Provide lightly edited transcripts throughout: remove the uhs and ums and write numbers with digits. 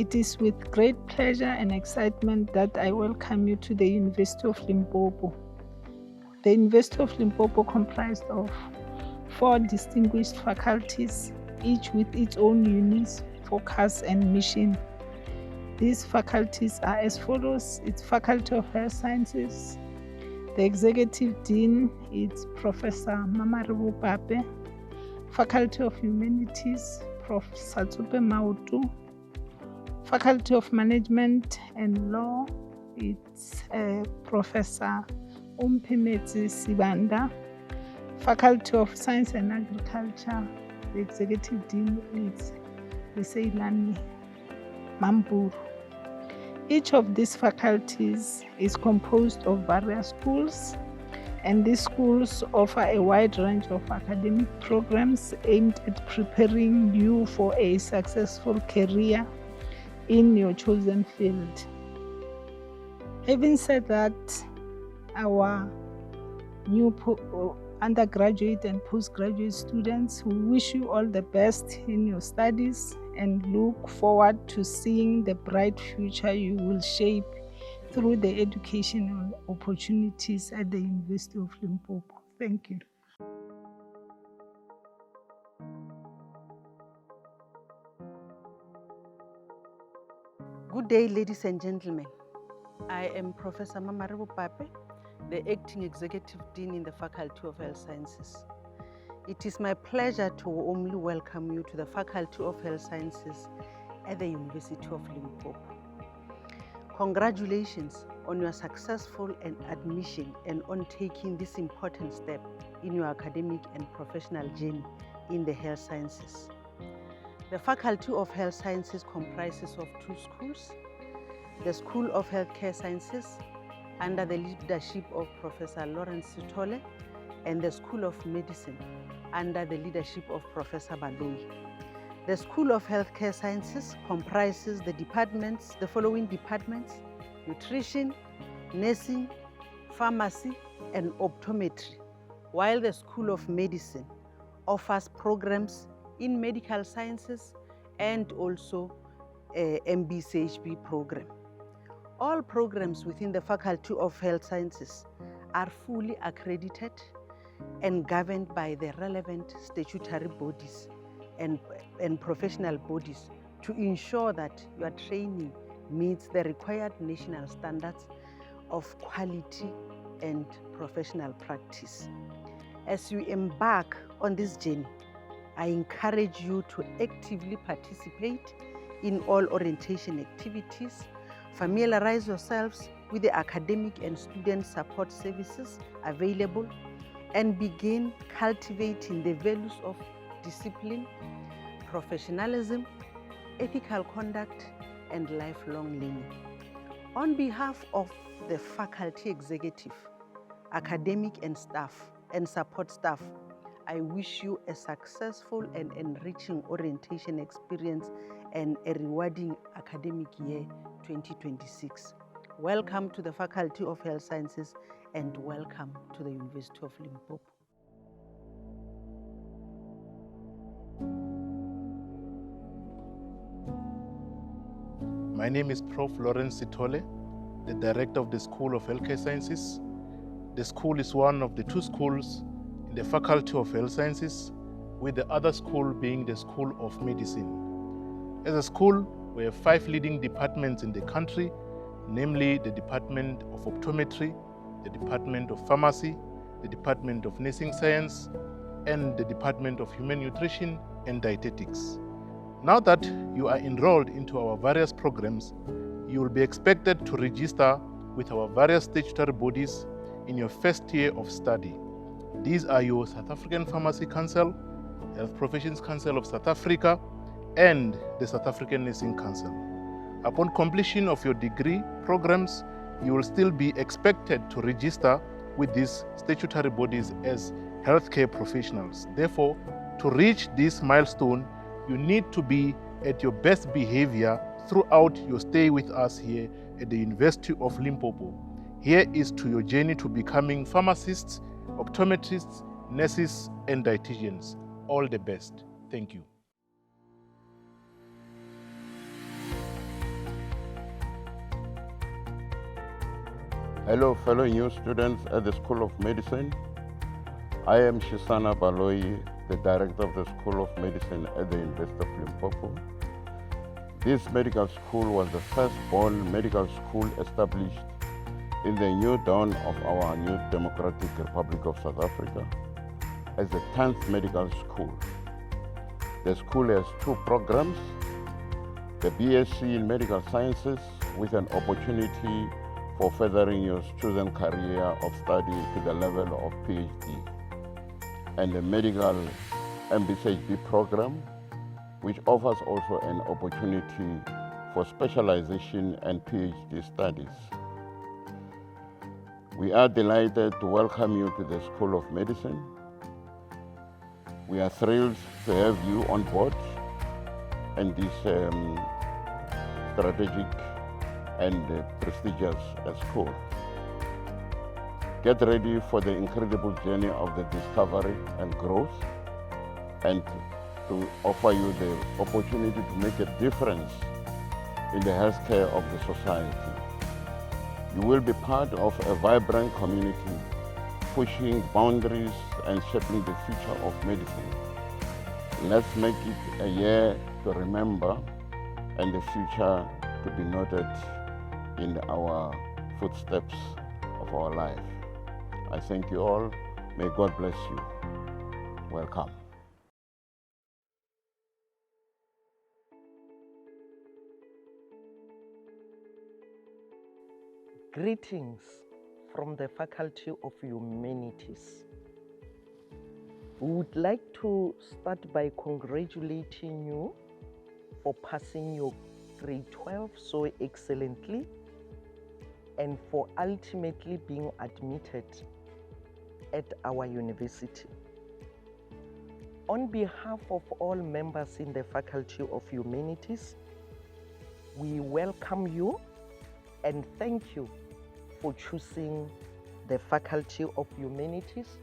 It is with great pleasure and excitement that I welcome you to the University of Limpopo. The University of Limpopo comprised of 4 distinguished faculties, each with its own unique focus and mission. These faculties are as follows. It's Faculty of Health Sciences. The Executive Dean is Professor Mamaribo Pape. Faculty of Humanities, Prof. Satsupe Mautu. Faculty of Management and Law, it's Professor Umpimetsi Sibanda. Faculty of Science and Agriculture, the Executive Dean is Liseilani Mamburu. Each of these faculties is composed of various schools, and these schools offer a wide range of academic programs aimed at preparing you for a successful career in your chosen field. Having said that, our new undergraduate and postgraduate students, we wish you all the best in your studies and look forward to seeing the bright future you will shape through the educational opportunities at the University of Limpopo. Thank you. Good day, ladies and gentlemen. I am Professor Mamaribo Pape, the Acting Executive Dean in the Faculty of Health Sciences. It is my pleasure to warmly welcome you to the Faculty of Health Sciences at the University of Limpopo. Congratulations on your successful admission and on taking this important step in your academic and professional journey in the health sciences. The Faculty of Health Sciences comprises of 2 schools: the School of Healthcare Sciences under the leadership of Professor Lawrence Sithole, and the School of Medicine under the leadership of Professor Baloyi. The School of Healthcare Sciences comprises the following departments: nutrition, nursing, pharmacy, and optometry, while the School of Medicine offers programs in medical sciences and also a MB-CHB program. All programs within the Faculty of Health Sciences are fully accredited and governed by the relevant statutory bodies and professional bodies to ensure that your training meets the required national standards of quality and professional practice. As you embark on this journey, I encourage you to actively participate in all orientation activities, familiarize yourselves with the academic and student support services available, and begin cultivating the values of discipline, professionalism, ethical conduct, and lifelong learning. On behalf of the faculty executive, academic and staff, and support staff, I wish you a successful and enriching orientation experience and a rewarding academic year 2026. Welcome to the Faculty of Health Sciences and welcome to the University of Limpopo. My name is Prof. Lawrence Sithole, the Director of the School of Healthcare Sciences. The school is one of the 2 schools in the Faculty of Health Sciences, with the other school being the School of Medicine. As a school, we have 5 leading departments in the country, namely the Department of Optometry, the Department of Pharmacy, the Department of Nursing Science, and the Department of Human Nutrition and Dietetics. Now that you are enrolled into our various programs, you will be expected to register with our various statutory bodies in your first year of study. These are your South African Pharmacy Council, Health Professions Council of South Africa, and the South African Nursing Council. Upon completion of your degree programs, you will still be expected to register with these statutory bodies as healthcare professionals. Therefore, to reach this milestone, you need to be at your best behavior throughout your stay with us here at the University of Limpopo. Here is to your journey to becoming pharmacists, optometrists, nurses, and dietitians. All the best. Thank you. Hello, fellow new students at the School of Medicine. I am Shisana Baloyi, the director of the School of Medicine at the University of Limpopo. This medical school was the first-born medical school established in the new dawn of our new Democratic Republic of South Africa as the 10th medical school. The school has two programs, the BSc in Medical Sciences with an opportunity for furthering your student career of study to the level of PhD, and the Medical MBCHD program, which offers also an opportunity for specialization and PhD studies. We are delighted to welcome you to the School of Medicine. We are thrilled to have you on board in this strategic and prestigious school. Get ready for the incredible journey of the discovery and growth, and to offer you the opportunity to make a difference in the healthcare of the society. You will be part of a vibrant community, pushing boundaries and shaping the future of medicine. Let's make it a year to remember and the future to be noted in our footsteps of our life. I thank you all. May God bless you. Welcome. Greetings from the Faculty of Humanities. We would like to start by congratulating you for passing your grade 12 so excellently and for ultimately being admitted at our university. On behalf of all members in the Faculty of Humanities, we welcome you and thank you for choosing the Faculty of Humanities.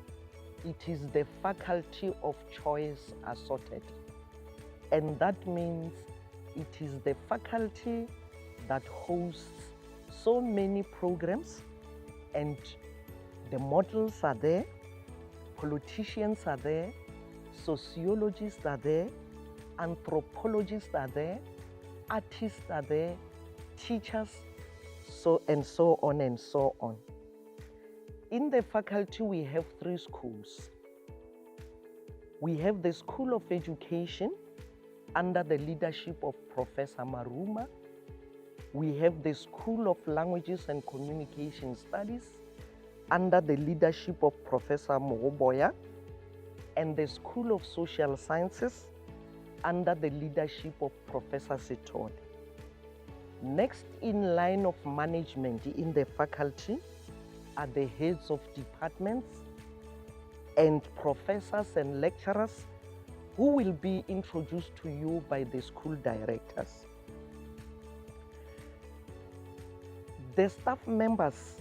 It is the faculty of choice assorted, and that means it is the faculty that hosts so many programs, and the models are there, politicians are there, sociologists are there, anthropologists are there, artists are there, teachers, so on and so on. In the faculty, we have three schools. We have the School of Education under the leadership of Professor Maruma. We have the School of Languages and Communication Studies under the leadership of Professor Mogoboya, and the School of Social Sciences under the leadership of Professor Sithole. Next in line of management in the faculty are the heads of departments and professors and lecturers who will be introduced to you by the school directors. The staff members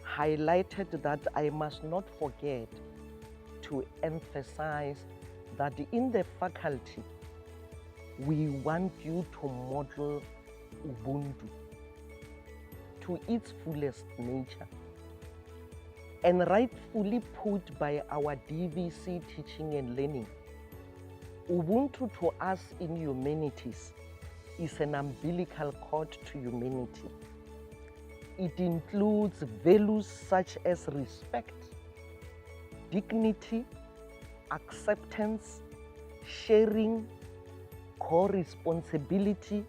highlighted that I must not forget to emphasize that in the faculty, we want you to model Ubuntu to its fullest nature, and rightfully put by our DVC teaching and learning. Ubuntu to us in humanities is an umbilical cord to humanity. It includes values such as respect, dignity, acceptance, sharing, co-responsibility,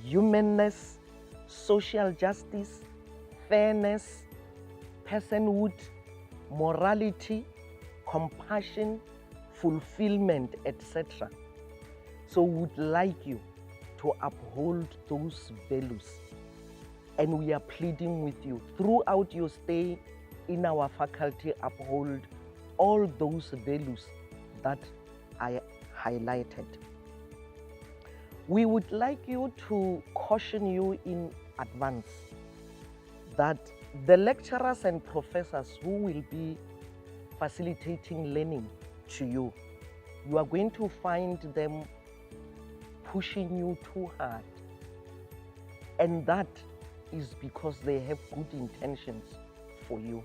humanness, social justice, fairness, personhood, morality, compassion, fulfillment, etc. So we would like you to uphold those values, and we are pleading with you throughout your stay in our faculty, uphold all those values that I highlighted. We would like you to caution you in advance that the lecturers and professors who will be facilitating learning to you, you are going to find them pushing you too hard, and that is because they have good intentions for you.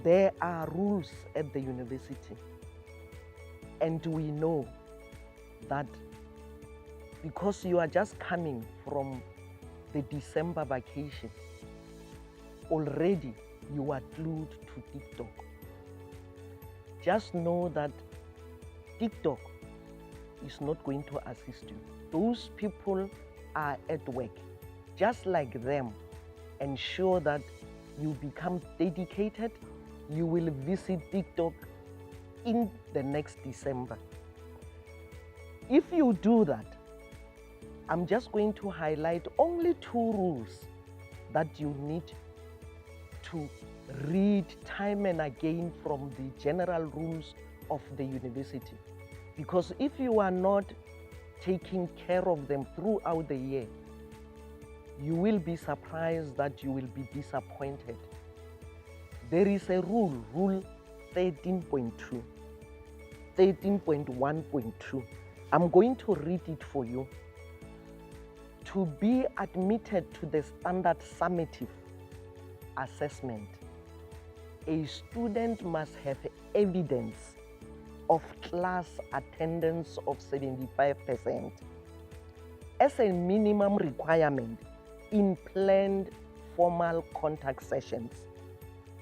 There are rules at the university, and we know that because you are just coming from the December vacation, already you are glued to TikTok. Just know that TikTok is not going to assist you. Those people are at work. Just like them, ensure that you become dedicated. You will visit TikTok in the next December. If you do that, I'm just going to highlight only 2 rules that you need to read time and again from the general rules of the university. Because if you are not taking care of them throughout the year, you will be surprised that you will be disappointed. There is a rule, Rule 13.2, 13.1.2. I'm going to read it for you. To be admitted to the standard summative assessment, a student must have evidence of class attendance of 75% as a minimum requirement in planned formal contact sessions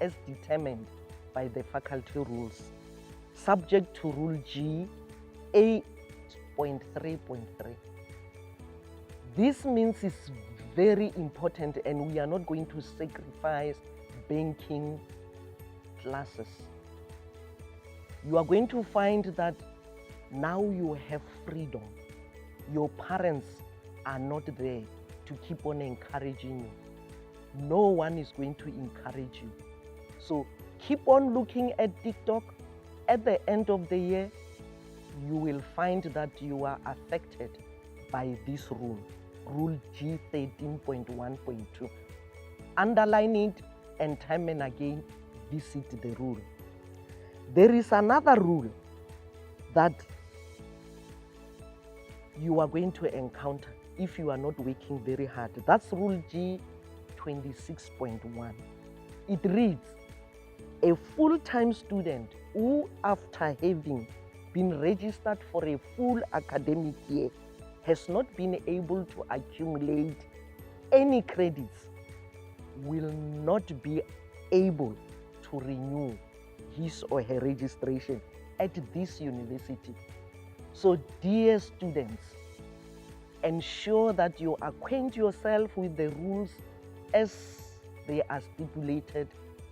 as determined by the faculty rules, subject to Rule G 8.3.3. This means it's very important, and we are not going to sacrifice banking classes. You are going to find that now you have freedom. Your parents are not there to keep on encouraging you. No one is going to encourage you. So keep on looking at TikTok. At the end of the year, you will find that you are affected by this rule, Rule G 13.1.2. Underline it, and time and again visit the rule. There is another rule that you are going to encounter if you are not working very hard. That's Rule G 26.1. It reads, a full-time student who, after having been registered for a full academic year, has not been able to accumulate any credits will not be able to renew his or her registration at this university. So, dear students, ensure that you acquaint yourself with the rules as they are stipulated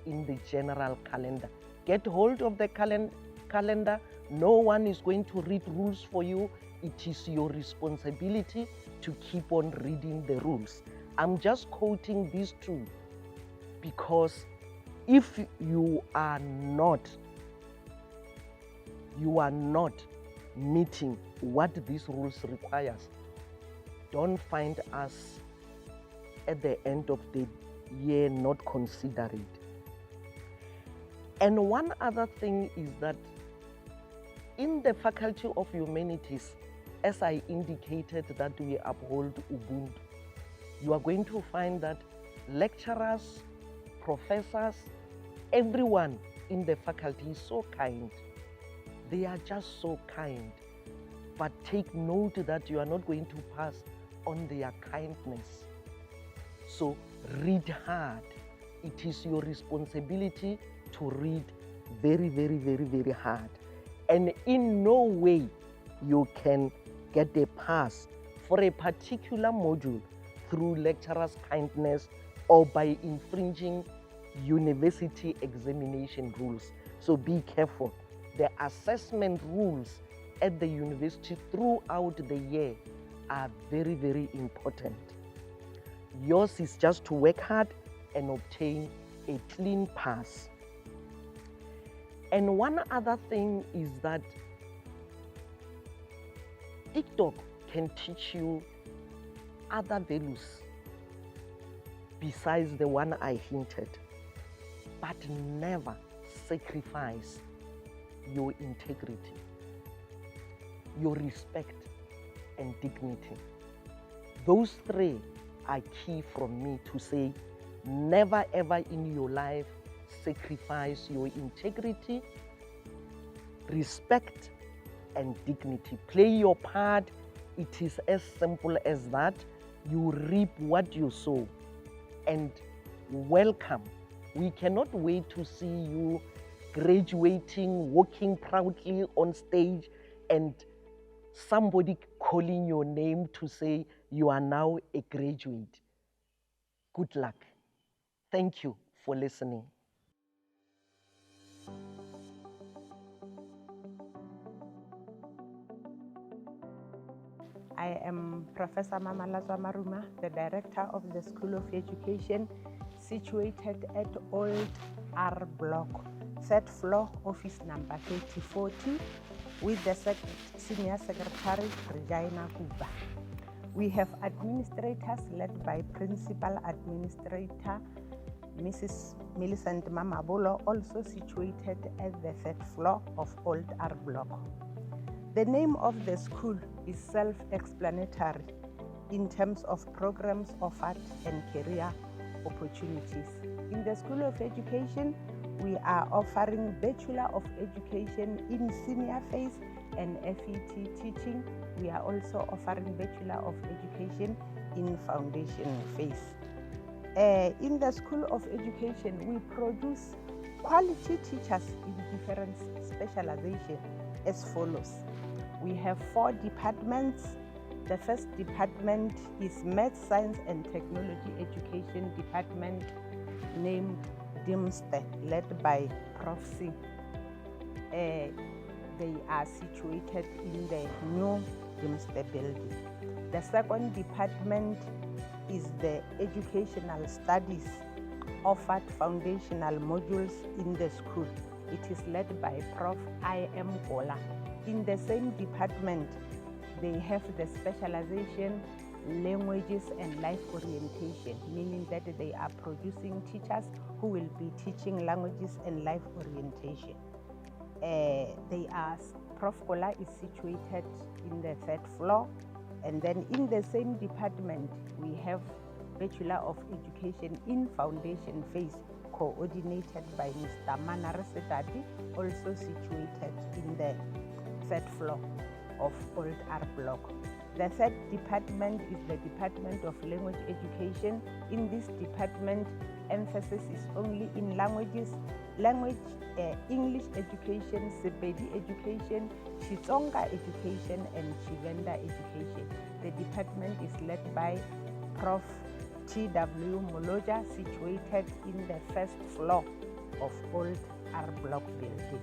in the general calendar. Get hold of the calendar. No one is going to read rules for you. It is your responsibility to keep on reading the rules. I'm just quoting these 2 because if you are not meeting what these rules requires, don't find us at the end of the year not consider it. And one other thing is that in the Faculty of Humanities, as I indicated that we uphold Ubuntu, you are going to find that lecturers, professors, everyone in the faculty is so kind. They are just so kind. But take note that you are not going to pass on their kindness. So read hard. It is your responsibility to read very, very, very, very hard. And in no way you can get a pass for a particular module through lecturers' kindness or by infringing university examination rules. So be careful. The assessment rules at the university throughout the year are very, very important. Yours is just to work hard and obtain a clean pass. And one other thing is that TikTok can teach you other values besides the one I hinted, but never sacrifice your integrity, your respect, and dignity. Those 3 are key from me to say, never ever in your life sacrifice your integrity, respect, and dignity. Play your part. It is as simple as that. You reap what you sow. And welcome. We cannot wait to see you graduating, walking proudly on stage, and somebody calling your name to say you are now a graduate. Good luck. Thank you for listening. I am Professor Mamalazwa Maruma, the Director of the School of Education, situated at Old R Block, third floor, office number 3040, with the Senior Secretary, Regina Kuba. We have administrators led by Principal Administrator, Mrs. Millicent Mamabolo, also situated at the third floor of Old R Block. The name of the school is self-explanatory in terms of programs offered and career opportunities. In the School of Education, we are offering Bachelor of Education in senior phase and FET teaching. We are also offering Bachelor of Education in foundation phase. In the School of Education, we produce quality teachers in different specializations as follows. We have 4 departments. The first department is Math, Science and Technology Education Department, named DIMSTE, led by Prof. C. They are situated in the new DIMSTE building. The second department is the Educational Studies, offered foundational modules in the school. It is led by Prof. I.M. Gola. In the same department, they have the specialization languages and life orientation, meaning that they are producing teachers who will be teaching languages and life orientation. Prof. Gola is situated in the third floor, and then in the same department, we have Bachelor of Education in foundation phase, coordinated by Mr. Manare Setati, also situated in the third floor of Old R Block. The third department is the Department of Language Education. In this department, emphasis is only in languages, English education, Sepedi education, Xitsonga education, and Tshivenda education. The department is led by Prof. T.W. Moloja, situated in the first floor of Old R Block building.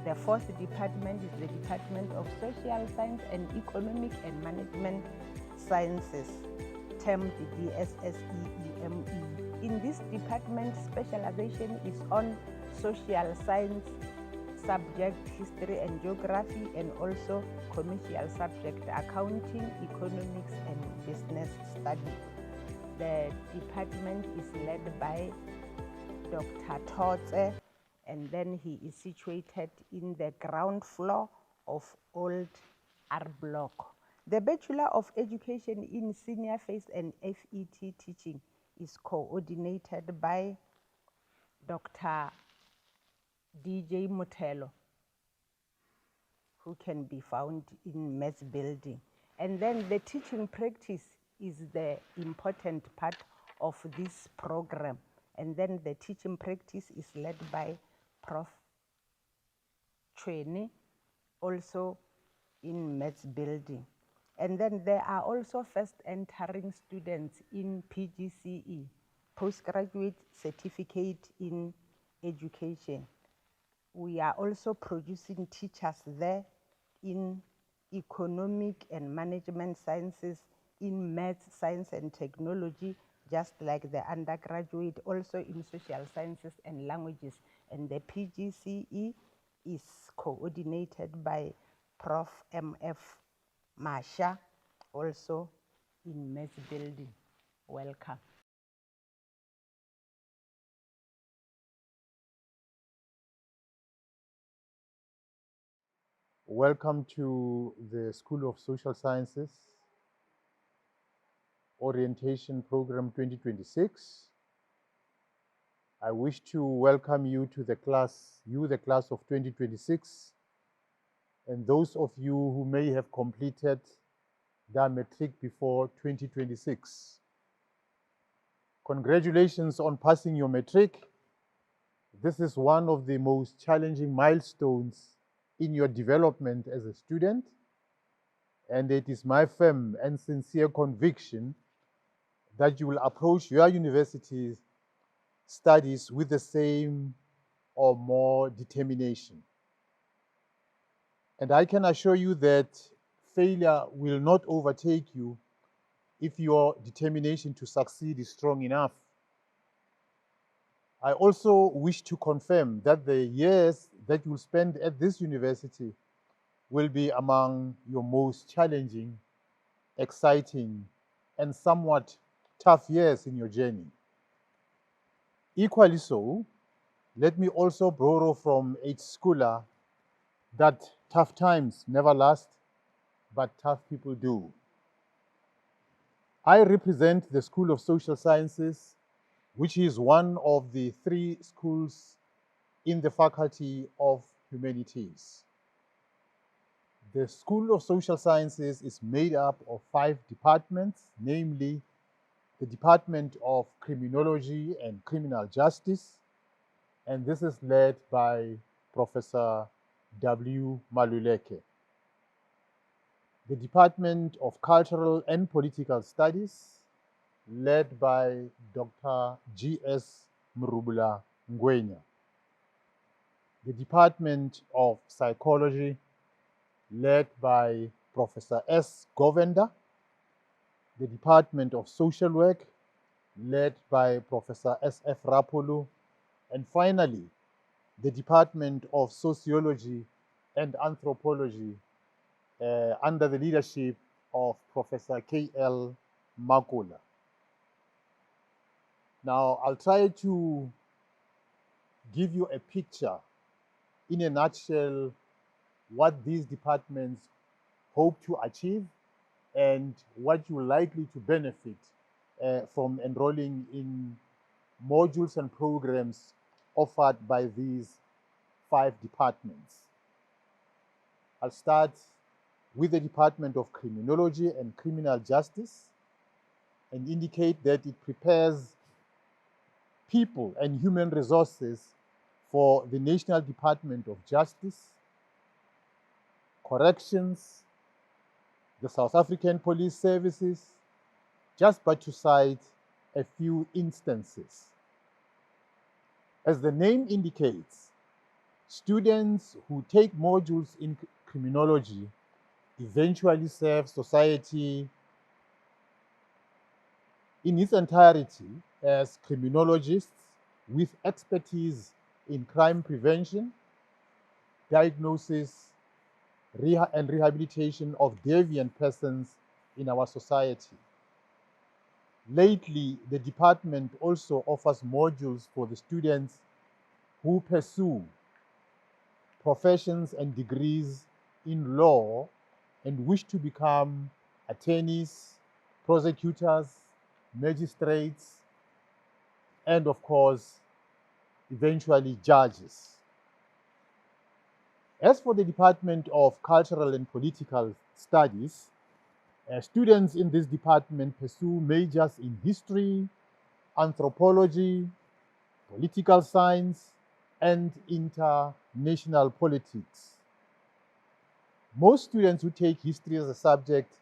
The fourth department is the Department of Social Science and Economic and Management Sciences, termed DSSEEME. In this department, specialization is on social science subject, history and geography, and also commercial subject, accounting, economics, and business study. The department is led by Dr. Totse, and then he is situated in the ground floor of Old R Block. The Bachelor of Education in Senior Phase and FET Teaching is coordinated by Dr. DJ Motelo, who can be found in Maths building. And then the teaching practice is the important part of this program. And then the teaching practice is led by Prof. Chweni, also in Maths building. And then there are also first entering students in PGCE, Postgraduate Certificate in Education. We are also producing teachers there in economic and management sciences, in math, science and technology, just like the undergraduate, also in social sciences and languages. And the PGCE is coordinated by Prof. M.F. Masha, also in Maths building. Welcome. Welcome to the School of Social Sciences. Orientation Program 2026. I wish to welcome you to the class, the class of 2026, and those of you who may have completed their matric before 2026. Congratulations on passing your matric. This is one of the most challenging milestones in your development as a student, and it is my firm and sincere conviction that you will approach your university's studies with the same or more determination. And I can assure you that failure will not overtake you if your determination to succeed is strong enough. I also wish to confirm that the years that you will spend at this university will be among your most challenging, exciting, and somewhat tough years in your journey. Equally so, let me also borrow from a schooler that tough times never last, but tough people do. I represent the School of Social Sciences, which is one of the 3 schools in the Faculty of Humanities. The School of Social Sciences is made up of 5 departments, namely the Department of Criminology and Criminal Justice, and this is led by Professor W. Maluleke. The Department of Cultural and Political Studies, led by Dr. G.S. Mrubula Ngwenya. The Department of Psychology, led by Professor S. Govender. The Department of Social Work, led by Professor S.F. Rapolo. And finally, the Department of Sociology and Anthropology, under the leadership of Professor K.L. Makula. Now, I'll try to give you a picture, in a nutshell, what these departments hope to achieve and what you're likely to benefit from enrolling in modules and programs offered by these 5 departments. I'll start with the Department of Criminology and Criminal Justice and indicate that it prepares people and human resources for the National Department of Justice, Corrections, the South African Police Services, just but to cite a few instances. As the name indicates, students who take modules in criminology eventually serve society in its entirety as criminologists with expertise in crime prevention, diagnosis, and rehabilitation of deviant persons in our society. Lately, the department also offers modules for the students who pursue professions and degrees in law and wish to become attorneys, prosecutors, magistrates, and of course, eventually judges. As for the Department of Cultural and Political Studies, students in this department pursue majors in history, anthropology, political science, and international politics. Most students who take history as a subject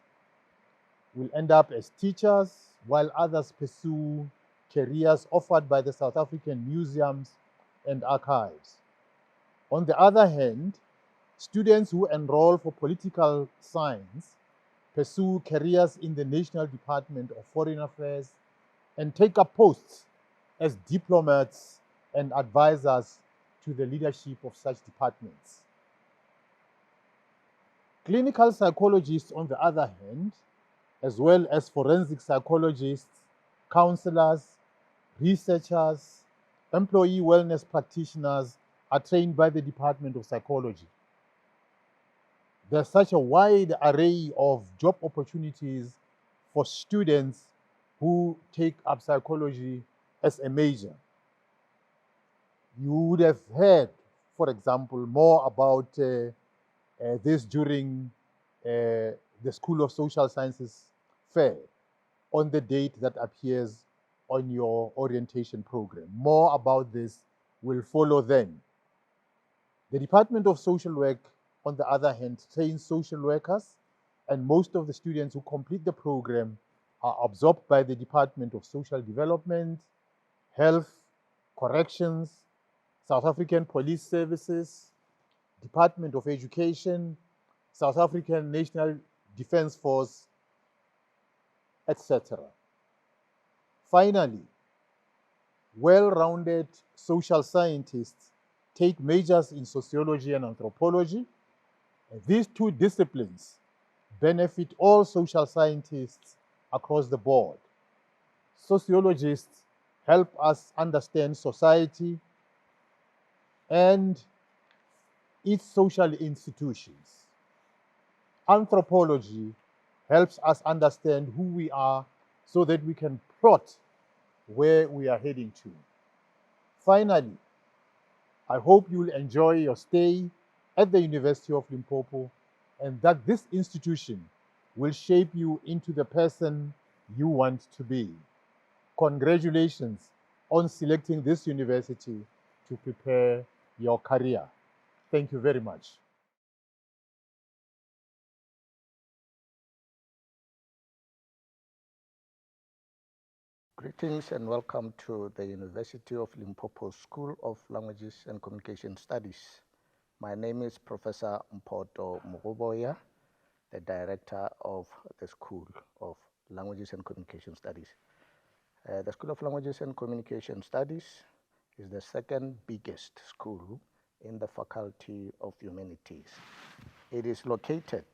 will end up as teachers, while others pursue careers offered by the South African museums and archives. On the other hand, students who enroll for political science pursue careers in the National Department of Foreign Affairs and take up posts as diplomats and advisors to the leadership of such departments. Clinical psychologists, on the other hand, as well as forensic psychologists, counselors, researchers, employee wellness practitioners are trained by the Department of Psychology. There's such a wide array of job opportunities for students who take up psychology as a major. You would have heard, for example, more about this during the School of Social Sciences fair on the date that appears on your orientation program. More about this will follow then. The Department of Social Work, on the other hand, trains social workers, and most of the students who complete the program are absorbed by the Department of Social Development, Health, Corrections, South African Police Services, Department of Education, South African National Defence Force, etc. Finally, well-rounded social scientists take majors in sociology and anthropology. And these two disciplines benefit all social scientists across the board. Sociologists help us understand society and its social institutions. Anthropology helps us understand who we are so that we can plot where we are heading to. Finally, I hope you will enjoy your stay at the University of Limpopo and that this institution will shape you into the person you want to be. Congratulations on selecting this university to prepare your career. Thank you very much. Greetings and welcome to the University of Limpopo School of Languages and Communication Studies. My name is Professor Mpoto Mugoboya, the Director of the School of Languages and Communication Studies. The School of Languages and Communication Studies is the second biggest school in the Faculty of Humanities. It is located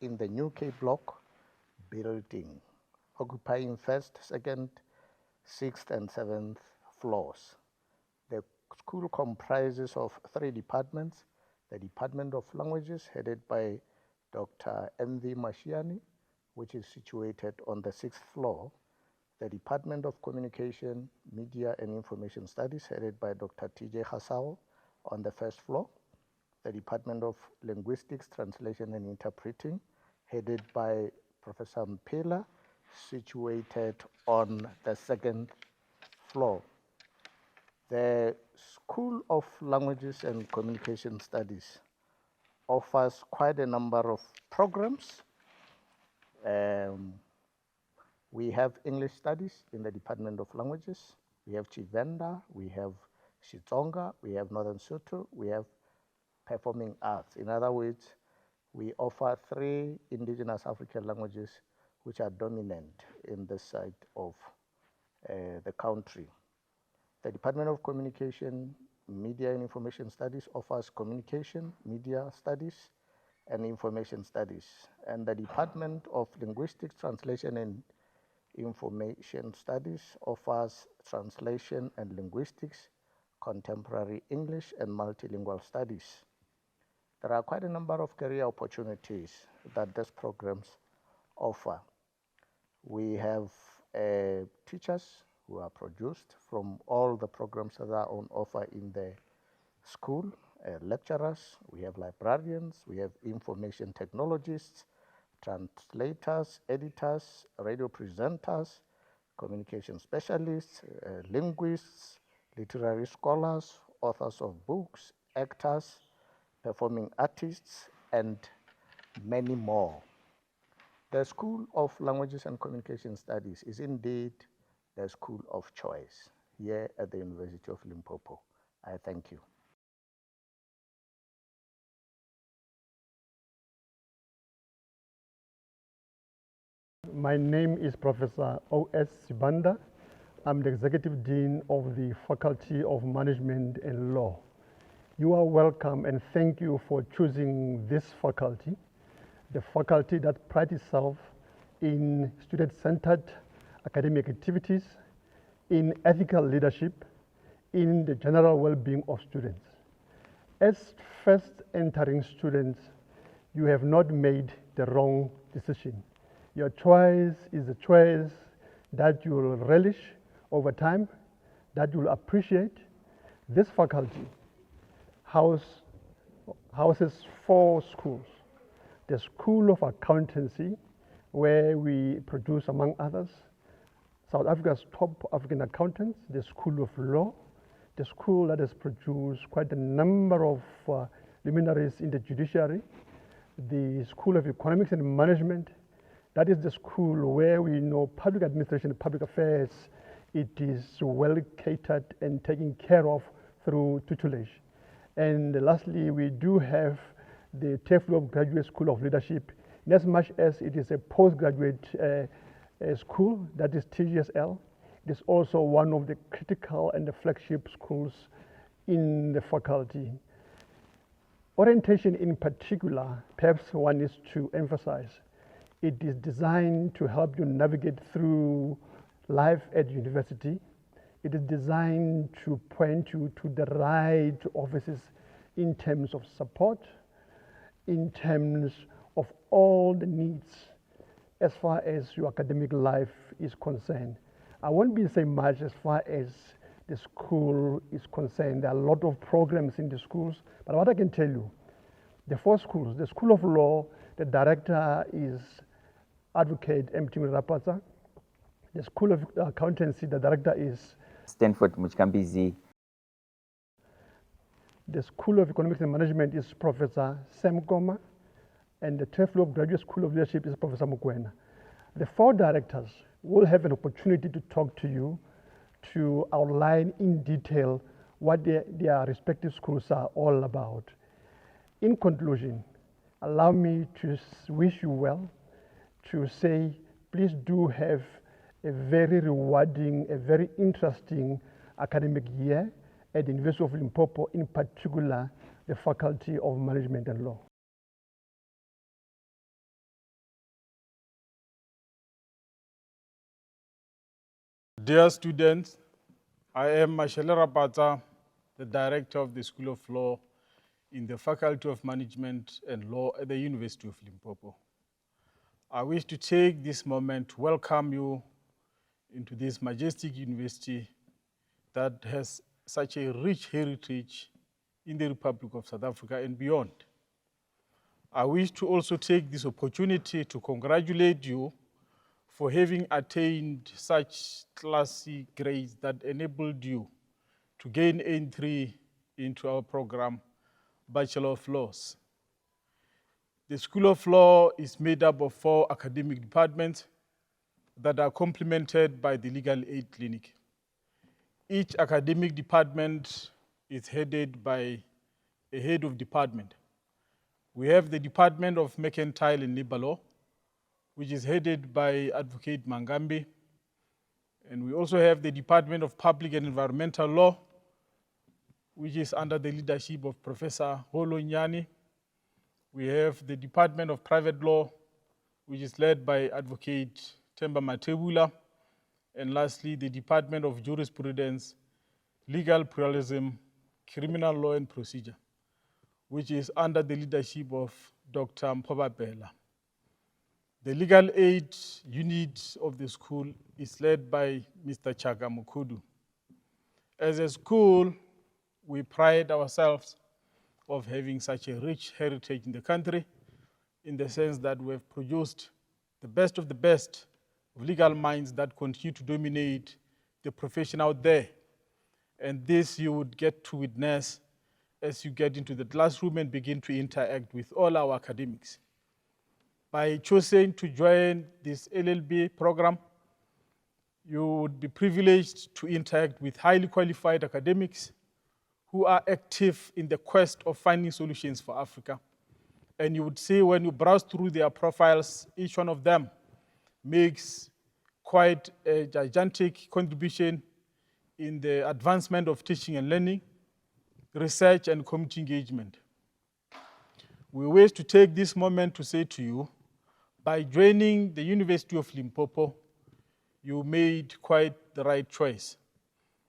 in the New K Block building, occupying first, second, 6th and 7th floors. The school comprises of 3 departments: the Department of Languages, headed by Dr. M.V. Mashiani, which is situated on the 6th floor; the Department of Communication, Media and Information Studies, headed by Dr. T.J. Hasao, on the 1st floor; the Department of Linguistics, Translation and Interpreting, headed by Professor Mpela, situated on the 2nd floor. The School of Languages and Communication Studies offers quite a number of programs. We have English Studies in the Department of Languages. We have Chivenda, we have Xitsonga, we have Northern Sotho, we have Performing Arts. In other words, we offer 3 indigenous African languages which are dominant in this side of the country. The Department of Communication, Media and Information Studies offers Communication, Media Studies, and Information Studies. And the Department of Linguistics, Translation and Information Studies offers Translation and Linguistics, Contemporary English, and Multilingual Studies. There are quite a number of career opportunities that these programs offer. We have teachers who are produced from all the programs that are on offer in the school, lecturers, we have librarians, we have information technologists, translators, editors, radio presenters, communication specialists, linguists, literary scholars, authors of books, actors, performing artists, and many more. The School of Languages and Communication Studies is indeed the school of choice here at the University of Limpopo. I thank you. My name is Professor O.S. Sibanda. I'm the Executive Dean of the Faculty of Management and Law. You are welcome and thank you for choosing this faculty, the faculty that prides itself in student-centered academic activities, in ethical leadership, in the general well-being of students. As first entering students, you have not made the wrong decision. Your choice is a choice that you will relish over time, that you will appreciate. This faculty houses 4 schools. The School of Accountancy, where we produce, among others, South Africa's top African accountants, the School of Law, the school that has produced quite a number of luminaries in the judiciary, the School of Economics and Management. That is the school where we know public administration and public affairs, it is well catered and taken care of through tutelage. And lastly, we do have the TEFLO Graduate School of Leadership, in as much as it is a postgraduate school, that is TGSL. It is also one of the critical and the flagship schools in the faculty. Orientation in particular, perhaps one is to emphasize, it is designed to help you navigate through life at university. It is designed to point you to the right offices in terms of support, in terms of all the needs as far as your academic life is concerned. I won't be saying much as far as the school is concerned. There are a lot of programs in the schools, but what I can tell you, the 4 schools, the School of Law, the director is Advocate Mtimwe Rapatsa. The School of Accountancy, the director is Stanford Muchkambizi. The School of Economics and Management is Professor Sam Goma, and the TEFLO Graduate School of Leadership is Professor Mukwena. The 4 directors will have an opportunity to talk to you, to outline in detail what their respective schools are all about. In conclusion, allow me to wish you well, to say please do have a very rewarding, a very interesting academic year at the University of Limpopo, in particular the Faculty of Management and Law. Dear students, I am Mashele Rapatsa, the Director of the School of Law in the Faculty of Management and Law at the University of Limpopo. I wish to take this moment to welcome you into this majestic university that has such a rich heritage in the Republic of South Africa and beyond. I wish to also take this opportunity to congratulate you for having attained such classy grades that enabled you to gain entry into our program, Bachelor of Laws. The School of Law is made up of 4 academic departments that are complemented by the Legal Aid Clinic. Each academic department is headed by a head of department. We have the Department of Mercantile and Labor Law, which is headed by Advocate Mangambi. And we also have the Department of Public and Environmental Law, which is under the leadership of Professor Holo Nyani. We have the Department of Private Law, which is led by Advocate Themba Matebula. And lastly, the Department of Jurisprudence, Legal Pluralism, Criminal Law and Procedure, which is under the leadership of Dr. Mphoba Bela. The legal aid unit of the school is led by Mr. Chaka Mukudu. As a school, we pride ourselves of having such a rich heritage in the country, in the sense that we have produced the best of legal minds that continue to dominate the profession out there. And this you would get to witness as you get into the classroom and begin to interact with all our academics. By choosing to join this LLB program, you would be privileged to interact with highly qualified academics who are active in the quest of finding solutions for Africa. And you would see when you browse through their profiles, each one of them makes quite a gigantic contribution in the advancement of teaching and learning, research and community engagement. We wish to take this moment to say to you, by joining the University of Limpopo, you made quite the right choice.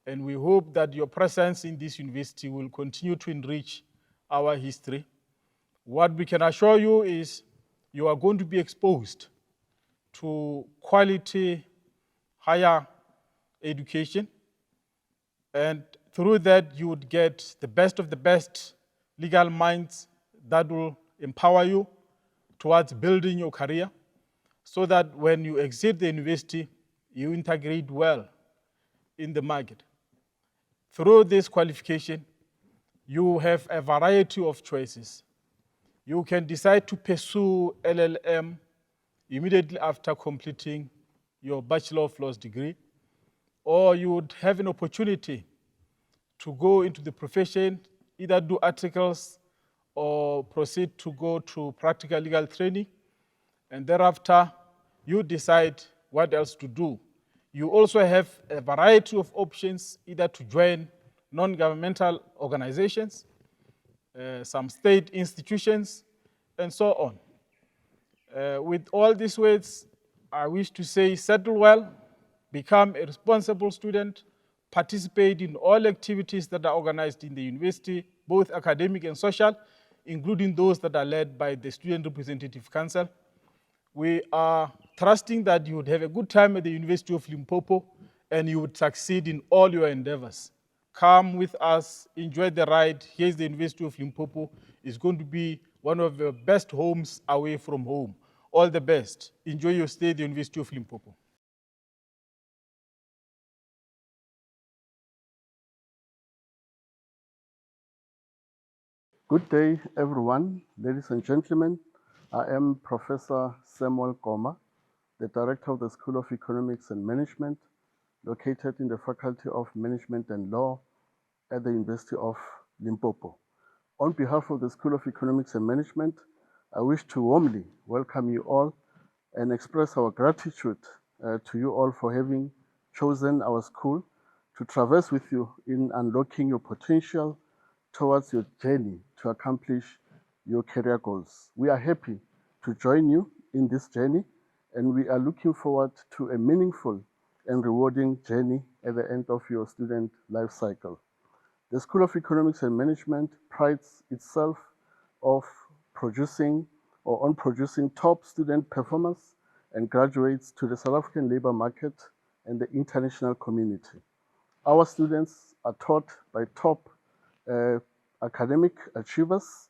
And we hope that your presence in this university will continue to enrich our history. What we can assure you is you are going to be exposed to quality, higher education. And through that, you would get the best of the best legal minds that will empower you towards building your career so that when you exit the university, you integrate well in the market. Through this qualification, you have a variety of choices. You can decide to pursue LLM immediately after completing your Bachelor of Laws degree, or you would have an opportunity to go into the profession, either do articles or proceed to go to practical legal training, and thereafter you decide what else to do. You also have a variety of options, either to join non-governmental organizations, some state institutions, and so on. With all these words, I wish to say settle well, become a responsible student, participate in all activities that are organized in the university, both academic and social, including those that are led by the Student Representative Council. We are trusting that you would have a good time at the University of Limpopo and you would succeed in all your endeavors. Come with us, enjoy the ride. Here's the University of Limpopo. It's going to be one of the best homes away from home. All the best. Enjoy your stay at the University of Limpopo. Good day, everyone. Ladies and gentlemen, I am Professor Samuel Goma, the Director of the School of Economics and Management, located in the Faculty of Management and Law at the University of Limpopo. On behalf of the School of Economics and Management, I wish to warmly welcome you all and express our gratitude to you all for having chosen our school to traverse with you in unlocking your potential towards your journey to accomplish your career goals. We are happy to join you in this journey, and we are looking forward to a meaningful and rewarding journey at the end of your student life cycle. The School of Economics and Management prides itself on producing top student performers and graduates to the South African labor market and the international community. Our students are taught by top academic achievers,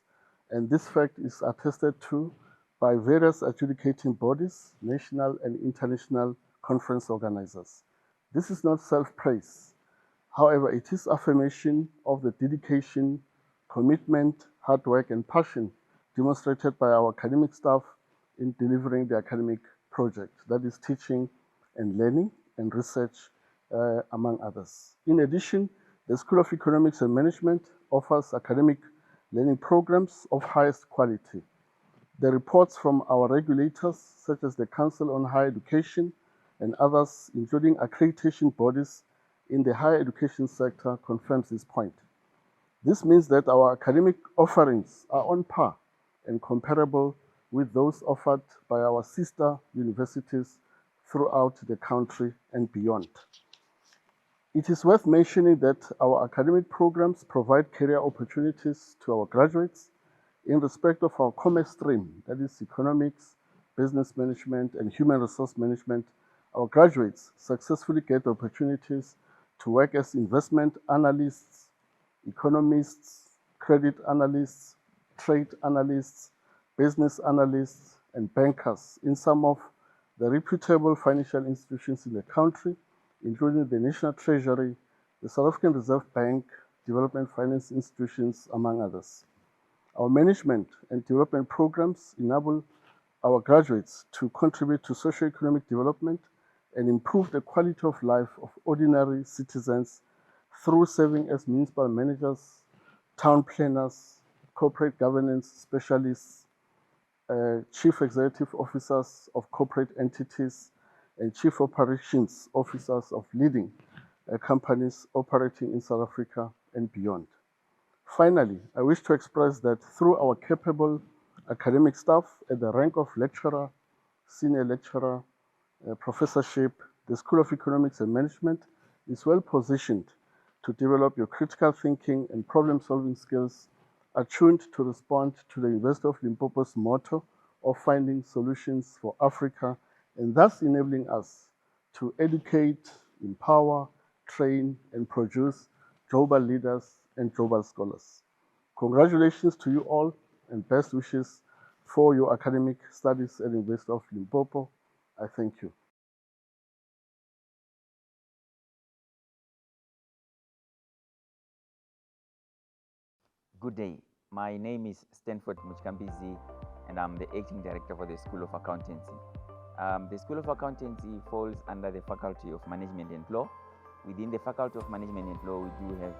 and this fact is attested to by various adjudicating bodies, national and international conference organizers. This is not self-praise. However, it is affirmation of the dedication, commitment, hard work, and passion demonstrated by our academic staff in delivering the academic project, that is teaching and learning and research, among others. In addition, the School of Economics and Management offers academic learning programs of highest quality. The reports from our regulators, such as the Council on Higher Education and others, including accreditation bodies in the higher education sector, confirms this point. This means that our academic offerings are on par and comparable with those offered by our sister universities throughout the country and beyond. It is worth mentioning that our academic programs provide career opportunities to our graduates in respect of our commerce stream, that is economics, business management, and human resource management. Our graduates successfully get opportunities to work as investment analysts, economists, credit analysts, trade analysts, business analysts, and bankers in some of the reputable financial institutions in the country, including the National Treasury, the South African Reserve Bank, development finance institutions, among others. Our management and development programs enable our graduates to contribute to socio-economic development and improve the quality of life of ordinary citizens through serving as municipal managers, town planners, corporate governance specialists, chief executive officers of corporate entities, and chief operations officers of leading companies operating in South Africa and beyond. Finally, I wish to express that through our capable academic staff at the rank of lecturer, senior lecturer, professorship, the School of Economics and Management is well positioned to develop your critical thinking and problem-solving skills attuned to respond to the University of Limpopo's motto of finding solutions for Africa, and thus enabling us to educate, empower, train, and produce global leaders and global scholars. Congratulations to you all and best wishes for your academic studies at the University of Limpopo. I thank you. Good day. My name is Stanford Muchkambizi, and I'm the acting director for the School of Accountancy. The School of Accountancy falls under the Faculty of Management and Law. Within the Faculty of Management and Law, we do have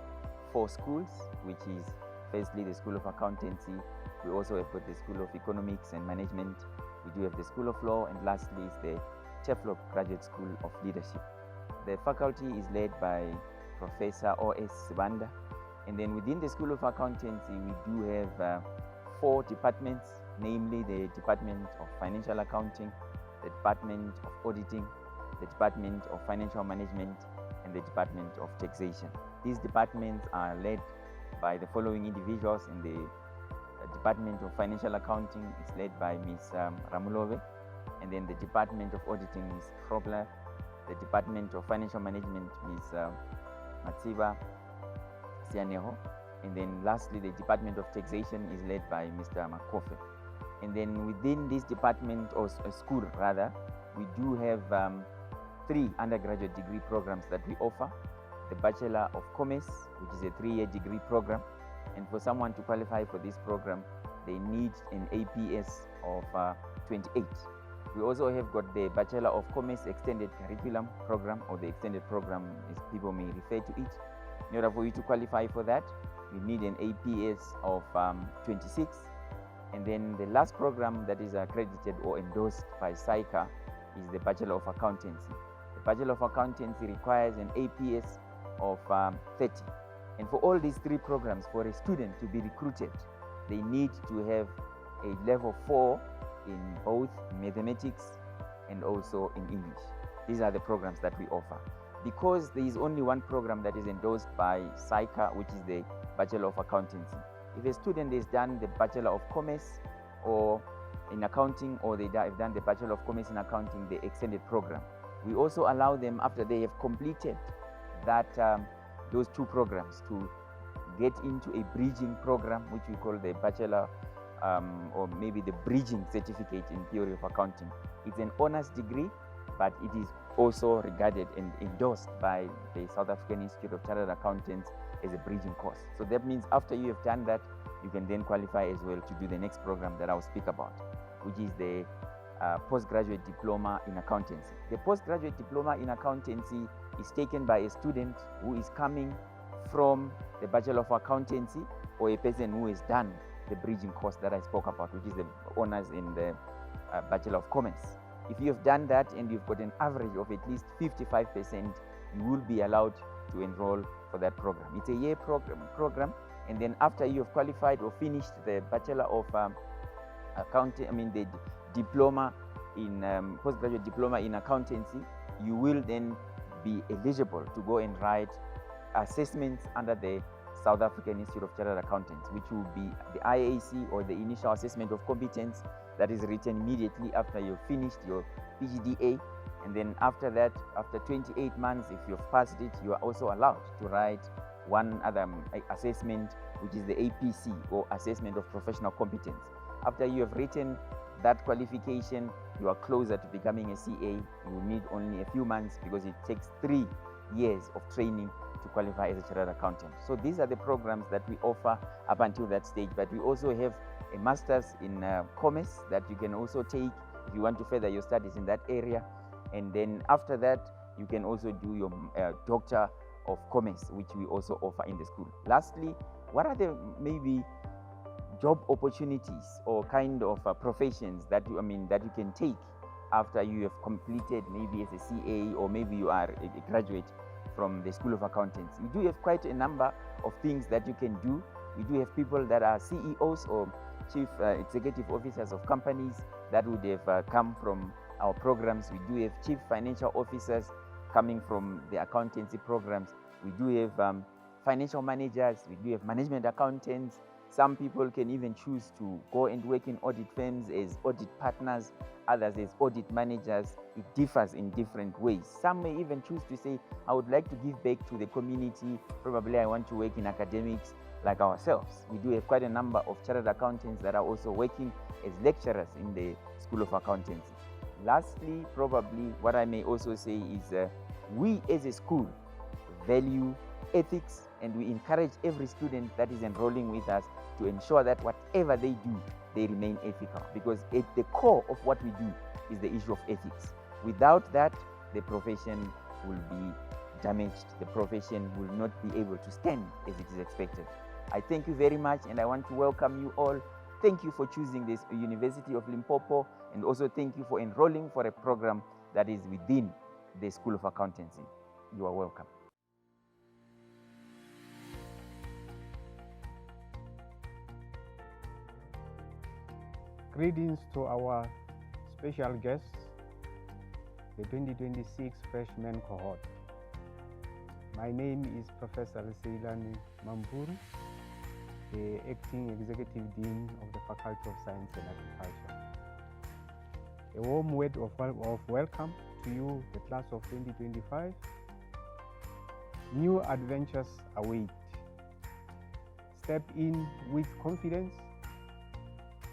4 schools, which is firstly the School of Accountancy. We also have got the School of Economics and Management. We do have the School of Law, and lastly is the Cheflop Graduate School of Leadership. The faculty is led by Professor O.S. Sibanda. And then within the School of Accountancy, we do have 4 departments, namely the Department of Financial Accounting, the Department of Auditing, the Department of Financial Management, and the Department of Taxation. These departments are led by the following individuals. In the Department of Financial Accounting is led by Ms. Ramulove, and then the Department of Auditing, Ms. Frobler, the Department of Financial Management, Ms. Matsiba Sianeho, and then lastly the Department of Taxation is led by Mr. Makofe. And then within this department, or school rather, we do have 3 undergraduate degree programs that we offer. The Bachelor of Commerce, which is a 3-year degree program, and for someone to qualify for this program, they need an APS of 28. We also have got the Bachelor of Commerce Extended Curriculum program, or the extended program as people may refer to it. In order for you to qualify for that, you need an APS of 26. And then the last program that is accredited or endorsed by SAICA is the Bachelor of Accountancy. The Bachelor of Accountancy requires an APS of 30. And for all these 3 programs, for a student to be recruited, they need to have a level 4 in both mathematics and also in English. These are the programs that we offer. Because there is only one program that is endorsed by SAICA, which is the Bachelor of Accountancy. If a student has done the Bachelor of Commerce or in accounting, or they have done the Bachelor of Commerce in accounting, the extended program, we also allow them, after they have completed that those 2 programs, to get into a bridging program, which we call the Bachelor or maybe the Bridging Certificate in Theory of Accounting. It's an honors degree, but it is also regarded and endorsed by the South African Institute of Chartered Accountants as a bridging course. So that means after you have done that, you can then qualify as well to do the next program that I'll speak about, which is the Postgraduate Diploma in Accountancy. The Postgraduate Diploma in Accountancy is taken by a student who is coming from the Bachelor of Accountancy, or a person who has done the bridging course that I spoke about, which is the honors in the Bachelor of Commerce. If you have done that and you've got an average of at least 55%, you will be allowed to enroll for that program. It's a year program, and then after you have qualified or finished the Bachelor of Accounting, the diploma in postgraduate diploma in accountancy, you will then be eligible to go and write assessments under the South African Institute of Chartered Accountants, which will be the IAC, or the Initial Assessment of Competence, that is written immediately after you've finished your PGDA. And then after that, after 28 months, if you've passed it, you are also allowed to write one other assessment, which is the APC, or Assessment of Professional Competence. After you have written that qualification, you are closer to becoming a CA. You need only a few months, because it takes 3 years of training to qualify as a chartered accountant. So these are the programs that we offer up until that stage. But we also have a master's in commerce that you can also take if you want to further your studies in that area. And then after that, you can also do your Doctor of Commerce, which we also offer in the school. Lastly, what are the maybe job opportunities or kind of professions that you can take after you have completed, maybe as a CA, or maybe you are a graduate from the School of Accountants? We do have quite a number of things that you can do. We do have people that are CEOs or Chief Executive Officers of companies that would have come from our programs. We do have Chief Financial Officers coming from the accountancy programs. We do have financial managers. We do have management accountants, Some people can even choose to go and work in audit firms as audit partners, others as audit managers. It differs in different ways. Some may even choose to say, I would like to give back to the community. Probably I want to work in academics like ourselves. We do have quite a number of chartered accountants that are also working as lecturers in the School of Accountancy. Lastly, probably what I may also say is we as a school value ethics, and we encourage every student that is enrolling with us to ensure that whatever they do, they remain ethical, because at the core of what we do is the issue of ethics. Without that, the profession will be damaged. The profession will not be able to stand as it is expected. I thank you very much, and I want to welcome you all. Thank you for choosing this University of Limpopo, and also thank you for enrolling for a program that is within the School of Accountancy. You are welcome. Greetings to our special guests, the 2026 freshman cohort. My name is Professor Seilani Mamburu, the Acting Executive Dean of the Faculty of Science and Agriculture. A warm word of welcome to you, the class of 2025. New adventures await. Step in with confidence.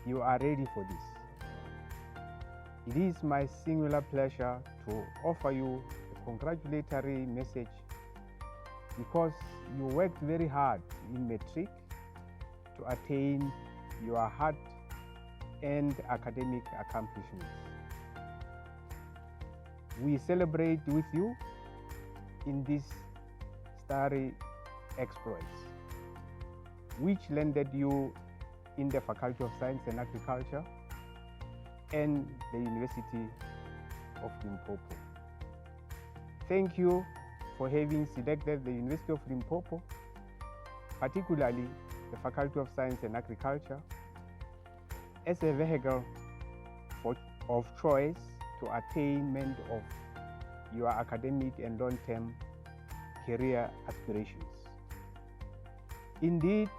You are ready for this. It is my singular pleasure to offer you a congratulatory message because you worked very hard in Matric to attain your heart-earned academic accomplishments. We celebrate with you in these starry exploits, which landed you in the Faculty of Science and Agriculture and the University of Limpopo. Thank you for having selected the University of Limpopo, particularly the Faculty of Science and Agriculture, as a vehicle of choice to attainment of your academic and long-term career aspirations. Indeed,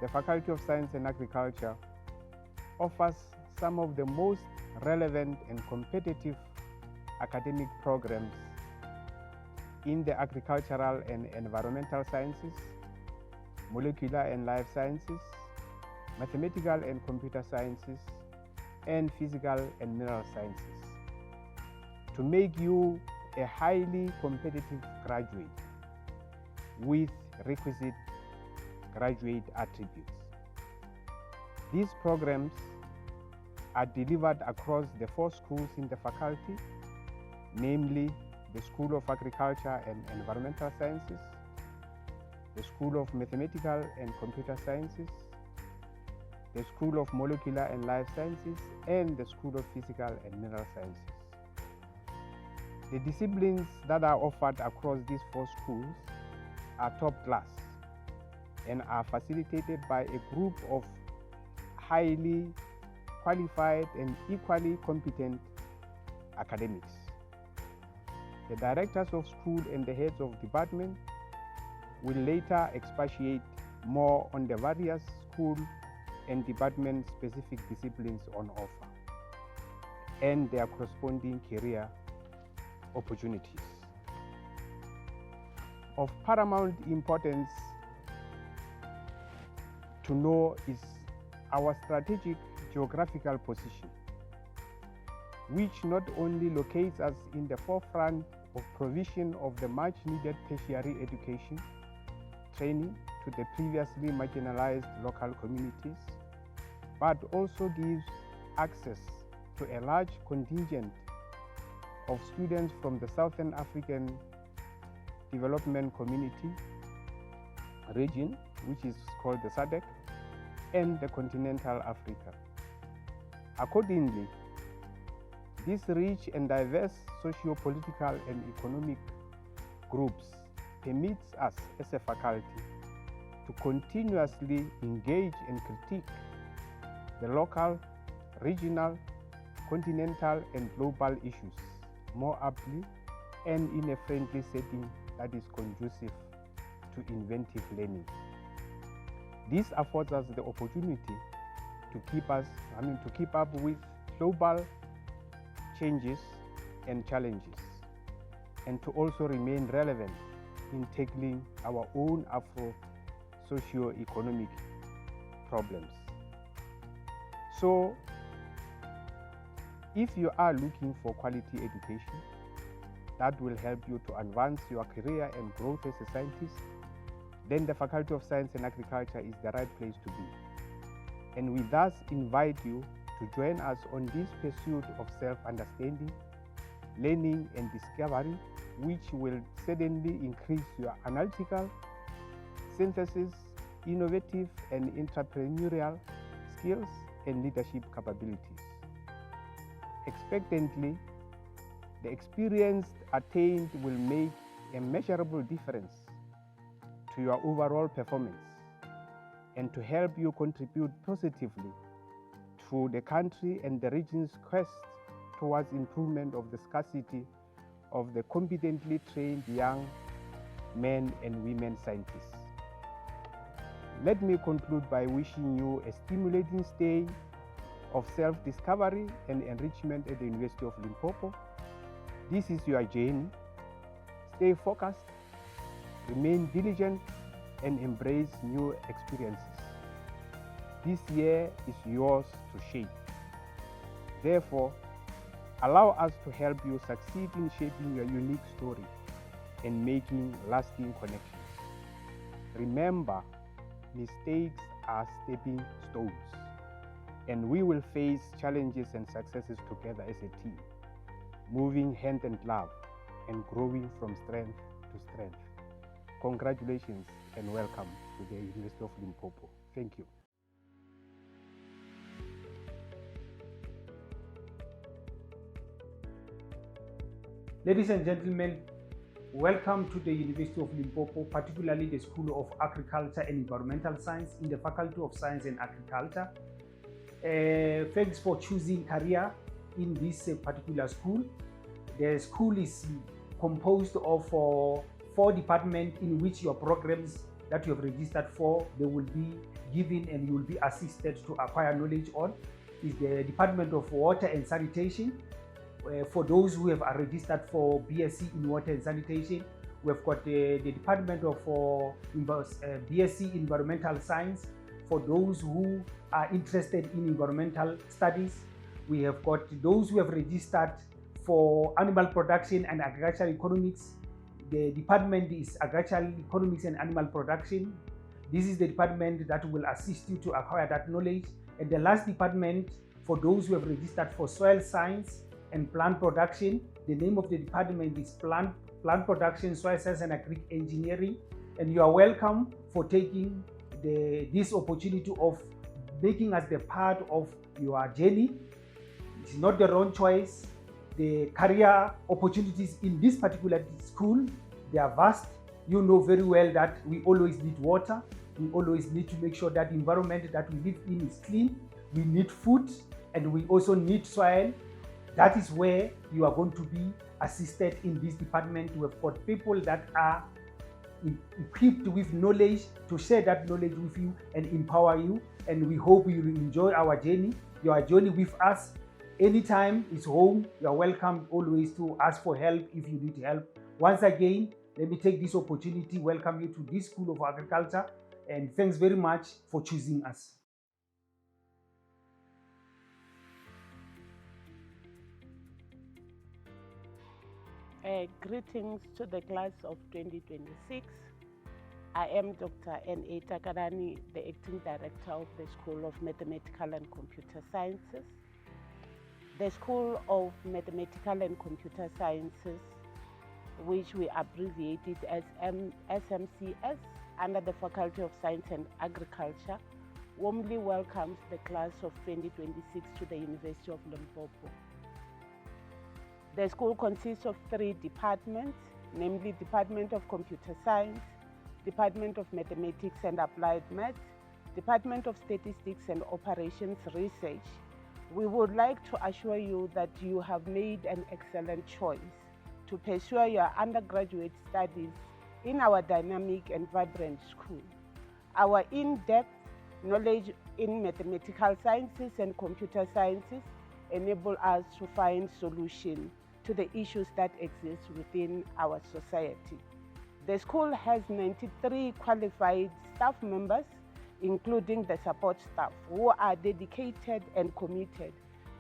the Faculty of Science and Agriculture offers some of the most relevant and competitive academic programs in the agricultural and environmental sciences, molecular and life sciences, mathematical and computer sciences, and physical and mineral sciences, to make you a highly competitive graduate with requisite graduate attributes. These programs are delivered across the 4 schools in the faculty, namely the School of Agriculture and Environmental Sciences, the School of Mathematical and Computer Sciences, the School of Molecular and Life Sciences, and the School of Physical and Mineral Sciences. The disciplines that are offered across these 4 schools are top class and are facilitated by a group of highly qualified and equally competent academics. The directors of school and the heads of department will later expatiate more on the various school and department specific disciplines on offer and their corresponding career opportunities. Of paramount importance to know is our strategic geographical position, which not only locates us in the forefront of provision of the much needed tertiary education training to the previously marginalized local communities, but also gives access to a large contingent of students from the Southern African Development Community region, which is called the SADC, and the continental Africa. Accordingly, these rich and diverse socio-political and economic groups permits us as a faculty to continuously engage and critique the local, regional, continental, and global issues more aptly and in a friendly setting that is conducive to inventive learning. This affords us the opportunity to keep up with global changes and challenges, and to also remain relevant in tackling our own Afro socio-economic problems. So, if you are looking for quality education that will help you to advance your career and growth as a scientist, then the Faculty of Science and Agriculture is the right place to be. And we thus invite you to join us on this pursuit of self-understanding, learning and discovery, which will certainly increase your analytical, synthesis, innovative and entrepreneurial skills and leadership capabilities. Expectantly, the experience attained will make a measurable difference to your overall performance and to help you contribute positively to the country and the region's quest towards improvement of the scarcity of the competently trained young men and women scientists. Let me conclude by wishing you a stimulating stay of self-discovery and enrichment at the University of Limpopo. This is your journey. Stay focused, remain diligent, and embrace new experiences. This year is yours to shape. Therefore, allow us to help you succeed in shaping your unique story and making lasting connections. Remember, mistakes are stepping stones, and we will face challenges and successes together as a team, moving hand in glove and growing from strength to strength. Congratulations and welcome to the University of Limpopo. Thank you. Ladies and gentlemen, welcome to the University of Limpopo, particularly the School of Agriculture and Environmental Science in the Faculty of Science and Agriculture. Thanks for choosing career in this particular school. The school is composed of 4 departments in which your programs that you have registered for, they will be given and you will be assisted to acquire knowledge on. Is the Department of Water and Sanitation. For those who have registered for BSc in Water and Sanitation, we've got the Department of BSc Environmental Science. For those who are interested in environmental studies, we have got those who have registered for animal production and agricultural economics. The department is agricultural economics and animal production. This is the department that will assist you to acquire that knowledge. And the last department, for those who have registered for soil science and plant production, the name of the department is plant production, soil science and agric engineering. And you are welcome for taking this opportunity of making us the part of your journey. It's not the wrong choice. The career opportunities in this particular school, they are vast. You know very well that we always need water. We always need to make sure that the environment that we live in is clean. We need food and we also need soil. That is where you are going to be assisted in this department. We have got people that are equipped with knowledge to share that knowledge with you and empower you. And we hope you will enjoy our journey. Your journey with us. Anytime is home. You are welcome always to ask for help if you need help. Once again, let me take this opportunity, welcome you to this School of Agriculture, and thanks very much for choosing us. Greetings to the class of 2026. I am Dr. N.A. Takarani, the Acting Director of the School of Mathematical and Computer Sciences. The School of Mathematical and Computer Sciences, which we abbreviated as SMCS, under the Faculty of Science and Agriculture, warmly welcomes the class of 2026 to the University of Limpopo. The school consists of 3 departments, namely Department of Computer Science, Department of Mathematics and Applied Maths, Department of Statistics and Operations Research. We would like to assure you that you have made an excellent choice to pursue your undergraduate studies in our dynamic and vibrant school. Our in-depth knowledge in mathematical sciences and computer sciences enable us to find solutions to the issues that exist within our society. The school has 93 qualified staff members, including the support staff, who are dedicated and committed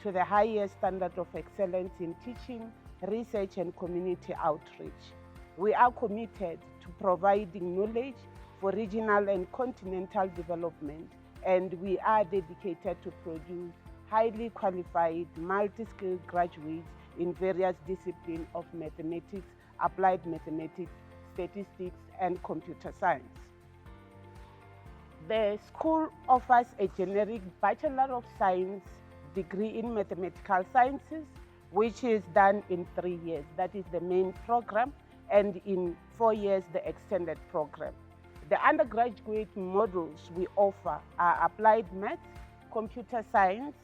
to the highest standard of excellence in teaching, research, and community outreach. We are committed to providing knowledge for regional and continental development, and we are dedicated to produce highly qualified, multi-skilled graduates in various disciplines of mathematics, applied mathematics, statistics, and computer science. The school offers a generic Bachelor of Science degree in mathematical sciences, which is done in 3 years. That is the main program, and in 4 years, the extended program. The undergraduate modules we offer are applied maths, computer science,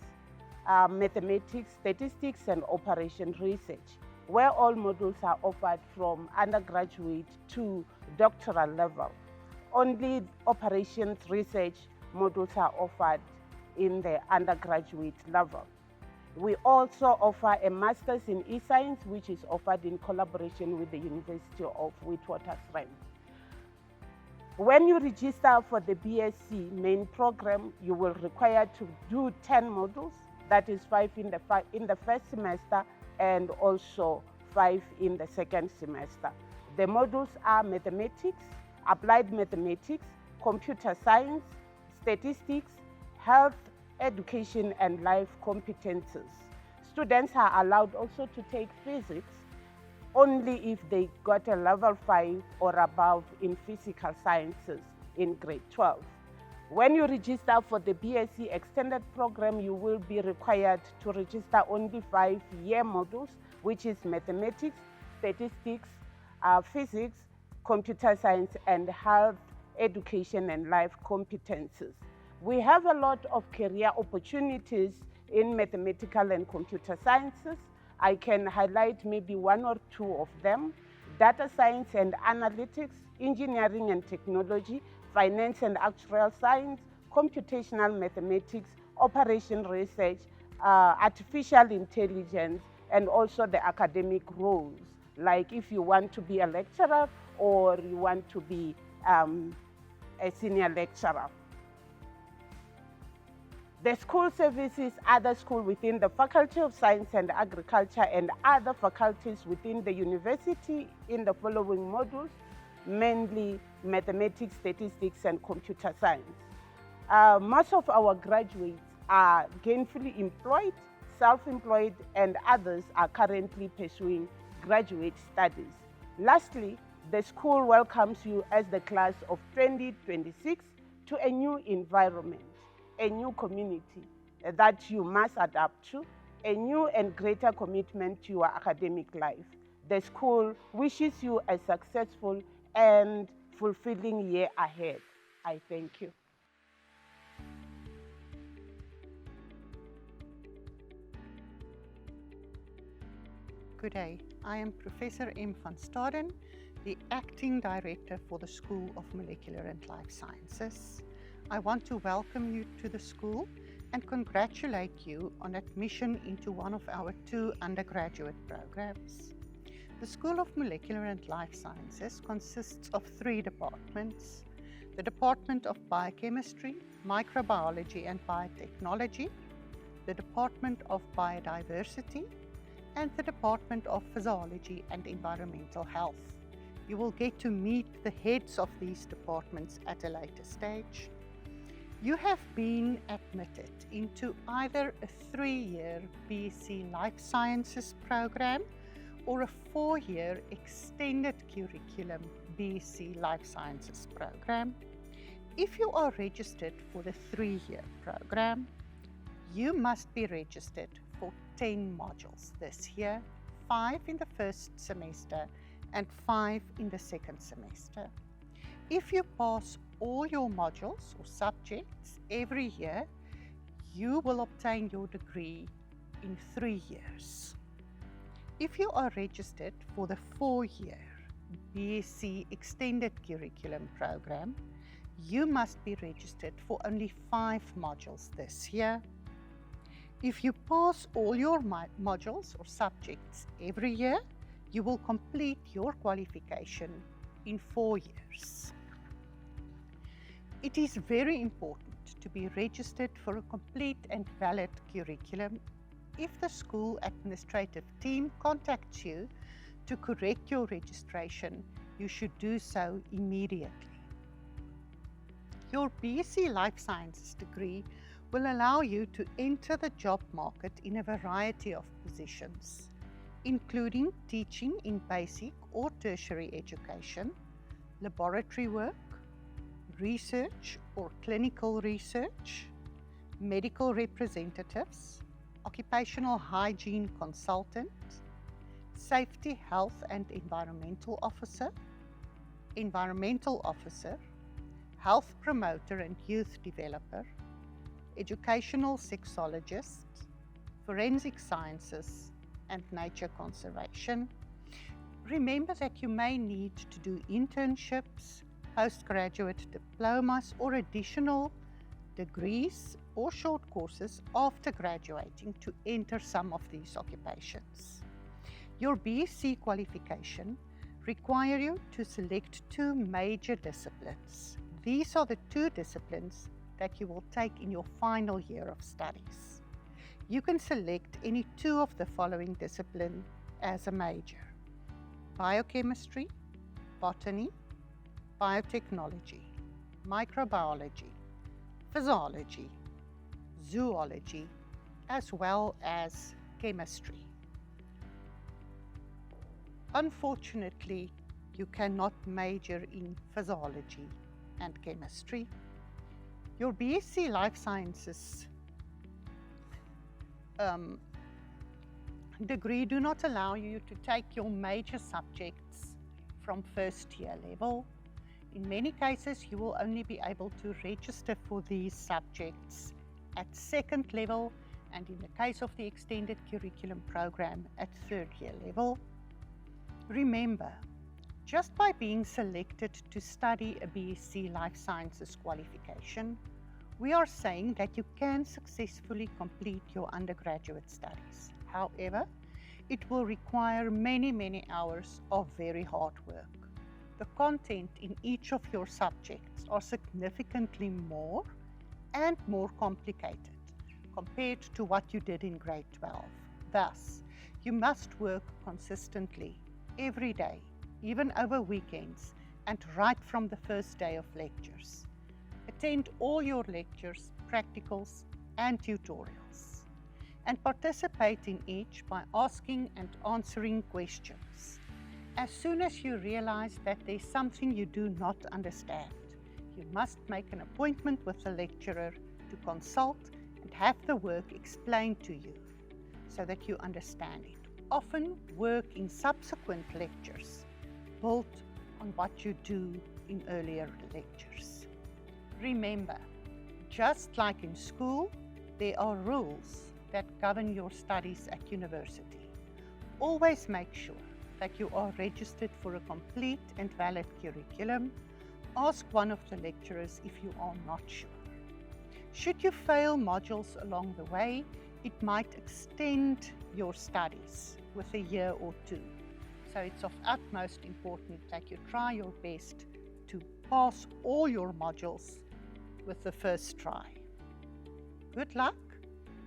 mathematics, statistics, and operation research, where all modules are offered from undergraduate to doctoral level. Only operations research modules are offered in the undergraduate level. We also offer a Master's in E-Science, which is offered in collaboration with the University of Witwatersrand. When you register for the BSc main program, you will require to do 10 modules, that is 5 in the first semester and also 5 in the second semester. The modules are mathematics, applied mathematics, computer science, statistics, health, education, and life competences. Students are allowed also to take physics only if they got a level 5 or above in physical sciences in grade 12. When you register for the BSc extended program, you will be required to register only 5-year modules, which is mathematics, statistics, physics, computer science, and health, education, and life competences. We have a lot of career opportunities in mathematical and computer sciences. I can highlight maybe 1 or 2 of them: data science and analytics, engineering and technology, finance and actuarial science, computational mathematics, operation research, artificial intelligence, and also the academic roles, like if you want to be a lecturer or you want to be a senior lecturer. The school services other schools within the Faculty of Science and Agriculture and other faculties within the university in the following modules, mainly mathematics, statistics, and computer science. Most of our graduates are gainfully employed, self-employed, and others are currently pursuing graduate studies. Lastly, the school welcomes you as the class of 2026 to a new environment, a new community that you must adapt to, a new and greater commitment to your academic life. The school wishes you a successful and fulfilling year ahead. I thank you. Good day. I am Professor M. van Staden, the Acting Director for the School of Molecular and Life Sciences. I want to welcome you to the school and congratulate you on admission into one of our 2 undergraduate programs. The School of Molecular and Life Sciences consists of 3 departments: the Department of Biochemistry, Microbiology and Biotechnology, the Department of Biodiversity, and the Department of Physiology and Environmental Health. You will get to meet the heads of these departments at a later stage. You have been admitted into either a 3-year BSc Life Sciences program or a 4-year extended curriculum BSc Life Sciences program. If you are registered for the 3-year program, you must be registered for 10 modules this year, 5 in the first semester and 5 in the second semester. If you pass all your modules or subjects every year, you will obtain your degree in 3 years. If you are registered for the 4-year BSc Extended Curriculum program, you must be registered for only 5 modules this year. If you pass all your modules or subjects every year, you will complete your qualification in 4 years. It is very important to be registered for a complete and valid curriculum. If the school administrative team contacts you to correct your registration, you should do so immediately. Your BSc Life Sciences degree will allow you to enter the job market in a variety of positions, including teaching in basic or tertiary education, laboratory work, research or clinical research, medical representatives, occupational hygiene consultant, safety, health and environmental officer, health promoter and youth developer, educational sexologist, forensic sciences and nature conservation. Remember that you may need to do internships, postgraduate diplomas or additional degrees or short courses after graduating to enter some of these occupations. Your BSc qualification requires you to select 2 major disciplines. These are the 2 disciplines that you will take in your final year of studies. You can select any 2 of the following disciplines as a major: biochemistry, botany, biotechnology, microbiology, physiology, zoology, as well as chemistry. Unfortunately, you cannot major in physiology and chemistry. Your BSc Life Sciences degree do not allow you to take your major subjects from first year level. In many cases, you will only be able to register for these subjects at 2nd level, and in the case of the extended curriculum program, at 3rd year level. Remember, just by being selected to study a BSc Life Sciences qualification, we are saying that you can successfully complete your undergraduate studies. However, it will require many hours of very hard work. The content in each of your subjects are significantly more and more complicated compared to what you did in grade 12. Thus, you must work consistently every day, even over weekends, and right from the first day of lectures. Attend all your lectures, practicals, and tutorials, and participate in each by asking and answering questions. As soon as you realize that there's something you do not understand, you must make an appointment with the lecturer to consult and have the work explained to you so that you understand it. Often work in subsequent lectures built on what you do in earlier lectures. Remember, just like in school, there are rules that govern your studies at university. Always make sure that you are registered for a complete and valid curriculum. Ask one of the lecturers if you are not sure. Should you fail modules along the way, it might extend your studies with a year or 2. So it's of utmost importance that you try your best to pass all your modules with the first try. Good luck.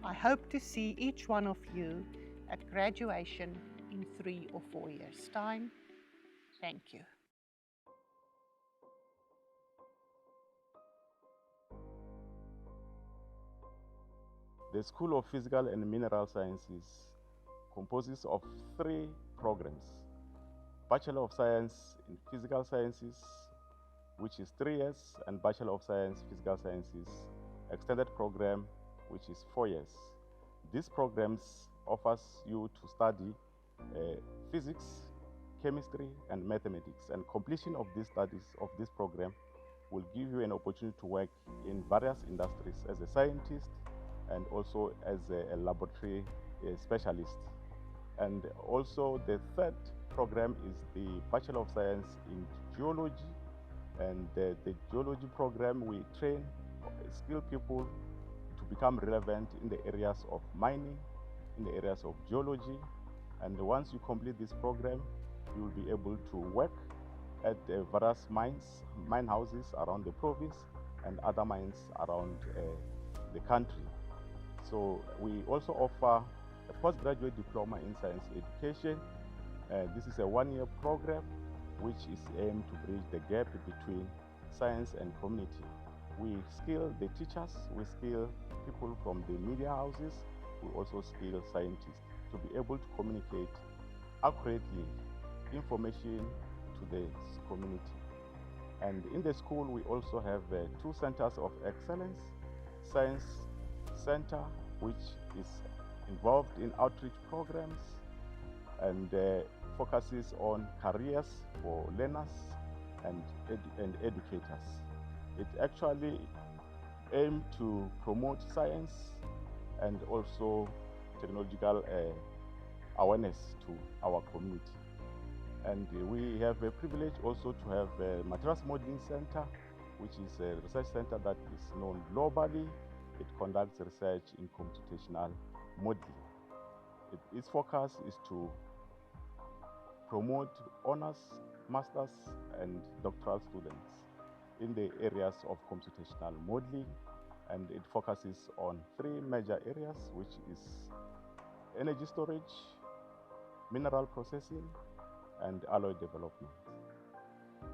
I hope to see each one of you at graduation in 3 or 4 years' time. Thank you. The School of Physical and Mineral Sciences composes of 3 programs: Bachelor of Science in Physical Sciences, which is 3 years, and Bachelor of Science Physical Sciences extended program, which is 4 years. These programs offers you to study physics, chemistry, and mathematics, and completion of these studies of this program will give you an opportunity to work in various industries as a scientist and also as a laboratory specialist. And also the 3rd program is the Bachelor of Science in Geology, And the geology program, we train skilled people to become relevant in the areas of mining, in the areas of geology. And once you complete this program, you will be able to work at various mine houses around the province and other mines around the country. So we also offer a postgraduate diploma in science education. This is a one-year program which is aimed to bridge the gap between science and community. We skill the teachers, we skill people from the media houses, we also skill scientists to be able to communicate accurately information to the community. And in the school, we also have 2 centers of excellence. Science Center, which is involved in outreach programs and focuses on careers for learners and educators. It actually aims to promote science and also technological awareness to our community. And we have a privilege also to have a Materials Modeling Center, which is a research center that is known globally. It conducts research in computational modeling. Its focus is to promote honors, masters, and doctoral students in the areas of computational modeling, and it focuses on 3 major areas, which is energy storage, mineral processing, and alloy development.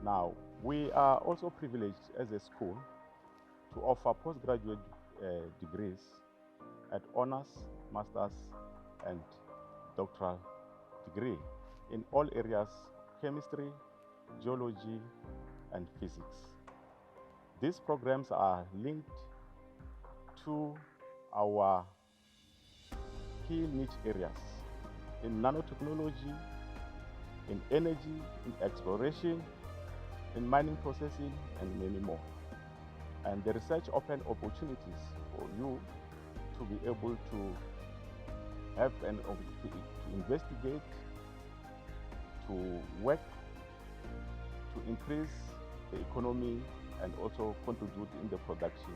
Now, we are also privileged as a school to offer postgraduate degrees at honors, masters, and doctoral degree in all areas: chemistry, geology, and physics. These programs are linked to our key niche areas in nanotechnology, in energy, in exploration, in mining processing, and many more. And the research opens opportunities for you to be able to have an opportunity to investigate, to work, to increase the economy, and also contribute in the production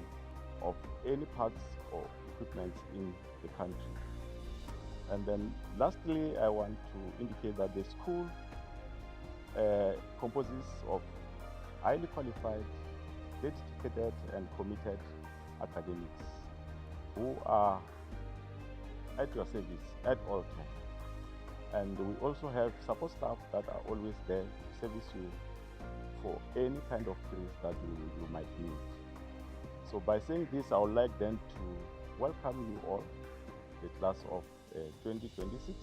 of any parts or equipment in the country. And then lastly, I want to indicate that the school composes of highly qualified, dedicated, and committed academics who are at your service at all times. And we also have support staff that are always there to service you for any kind of queries that you might need. So by saying this, I would like then to welcome you all, the class of 2026,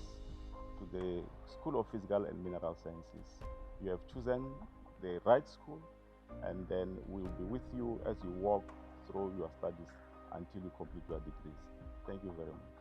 to the School of Physical and Mineral Sciences. You have chosen the right school, and then we will be with you as you walk through your studies until you complete your degrees. Thank you very much.